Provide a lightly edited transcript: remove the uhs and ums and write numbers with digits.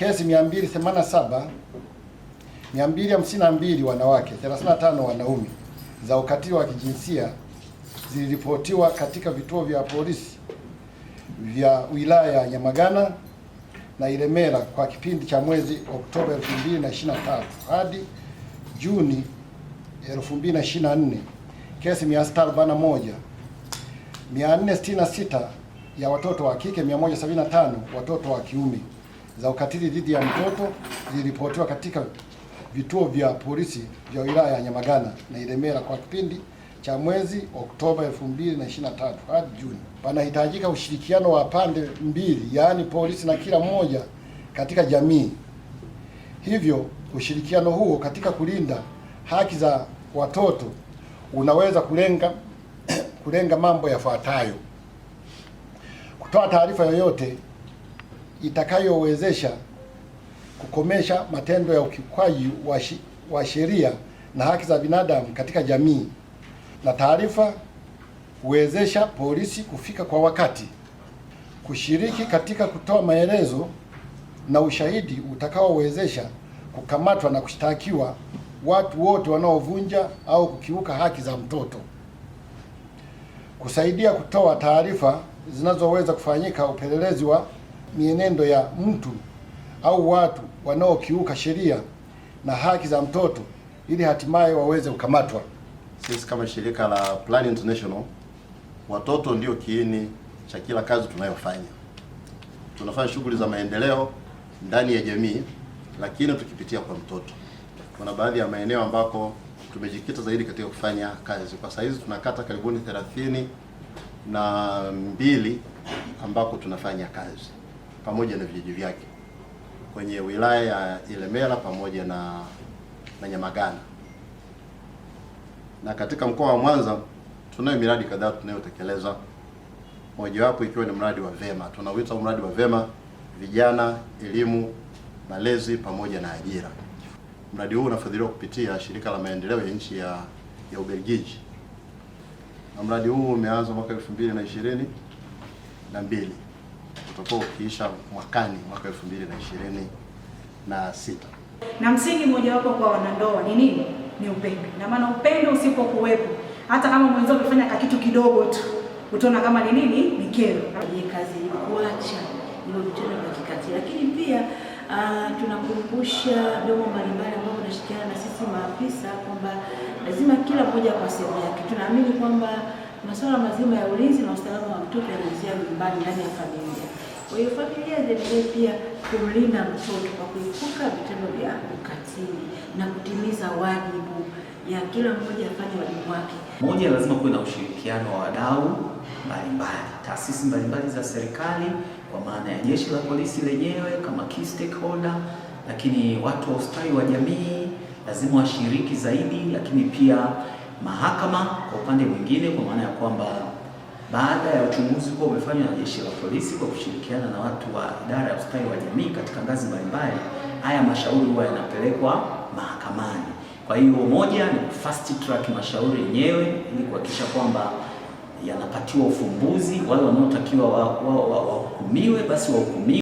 kesi 287, 252 wanawake, 35 wanaume za ukatili wa kijinsia ziliripotiwa katika vituo vya polisi vya wilaya ya Nyamagana na Ilemela kwa kipindi cha mwezi Oktoba 2023 hadi Juni 2024. Kesi 641, 466 ya watoto wa kike, 175 watoto wa kiume za ukatili dhidi ya mtoto ziliripotiwa katika vituo vya polisi vya wilaya ya Nyamagana na Ilemela kwa kipindi cha mwezi Oktoba 2023 hadi Juni. Panahitajika ushirikiano wa pande mbili, yaani polisi na kila mmoja katika jamii. Hivyo ushirikiano huo katika kulinda haki za watoto unaweza kulenga mambo yafuatayo: kutoa taarifa yoyote itakayowezesha kukomesha matendo ya ukiukwaji wa sheria na haki za binadamu katika jamii, na taarifa huwezesha polisi kufika kwa wakati, kushiriki katika kutoa maelezo na ushahidi utakaowezesha kukamatwa na kushtakiwa watu wote wanaovunja au kukiuka haki za mtoto, kusaidia kutoa taarifa zinazoweza kufanyika upelelezi wa mienendo ya mtu au watu wanaokiuka sheria na haki za mtoto ili hatimaye waweze kukamatwa. Sisi kama shirika la Plan International, watoto ndio kiini cha kila kazi tunayofanya. Tunafanya shughuli za maendeleo ndani ya jamii, lakini tukipitia kwa mtoto. Kuna baadhi ya maeneo ambako tumejikita zaidi katika kufanya kazi. Kwa sasa hizi tunakata karibuni 32 ambako tunafanya kazi pamoja na vijiji vyake kwenye wilaya ya Ilemela pamoja na Nyamagana. Na katika mkoa wa Mwanza tunayo miradi kadhaa tunayotekeleza, mojawapo ikiwa ni mradi wa VEMA. Tunauita mradi wa VEMA, vijana, elimu, malezi pamoja na ajira. Mradi huu unafadhiliwa kupitia shirika la maendeleo ya nchi ya Ubelgiji. Na mradi huu umeanza mwaka 2022 utakuwa ukiisha mwakani mwaka 2026. Na msingi mojawapo kwa wanandoa ni nini? Ni upendo. Na maana upendo usipokuwepo, hata kama mwenzao ukifanya kitu kidogo tu, utaona kama ni nini? Ni kero. Kwenye kazi ni kuacha hilo vitendo vya kikatili. Lakini pia tunakumbusha vyombo mbalimbali ambao wanashirikiana na sisi maafisa kwamba lazima kila mmoja kwa sehemu yake. Tunaamini kwamba masuala mazima ya ulinzi na usalama wa mtoto yanaanzia nyumbani, ndani ya familia. Kwa hiyo familia ziendelee pia kumlinda mtoto kwa kuepuka vitendo vya ukatili na kutimiza wajibu ya kila mmoja afanye wajibu wake. Moja, lazima kuwe na ushirikiano wa wadau mbalimbali, taasisi mbalimbali za serikali kwa maana ya jeshi la polisi lenyewe kama key stakeholder, lakini watu wa ustawi wa jamii lazima washiriki zaidi, lakini pia mahakama kwa upande mwingine, kwa maana ya kwamba baada ya uchunguzi kuwa umefanywa na jeshi la polisi kwa kushirikiana na watu wa idara ya ustawi wa jamii katika ngazi mbalimbali, haya mashauri huwa yanapelekwa mahakamani. Kwa hiyo moja ni fast track mashauri yenyewe ili kuhakikisha kwamba yanapatiwa ufumbuzi, wale wanaotakiwa wahukumiwe basi wahukumiwe.